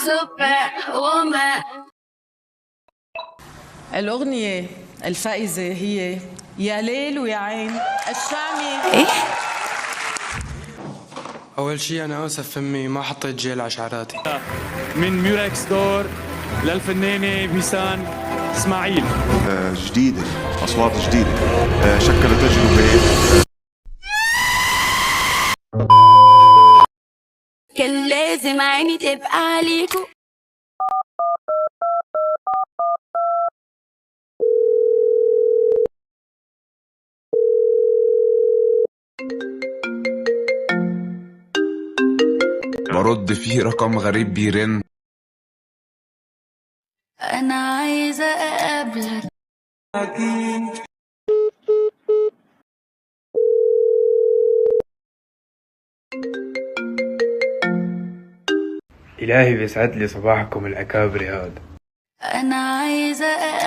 Superwoman. الأغنية الفائزة هي يا ليل ويا عين الشامي. ايه؟ أول شي أنا آسف أمي ما حطيت جيل على شعراتي. من ميوركس دور للفنانة بيسان إسماعيل. جديدة، أصوات جديدة، شكلت تجربة. كان لازم عيني تبقى عليكو. برد فيه رقم غريب بيرن. أنا عايزة أقابلك. إلهي بيسعد لي صباحكم الأكابر هذا. أنا عايزة أقابلك.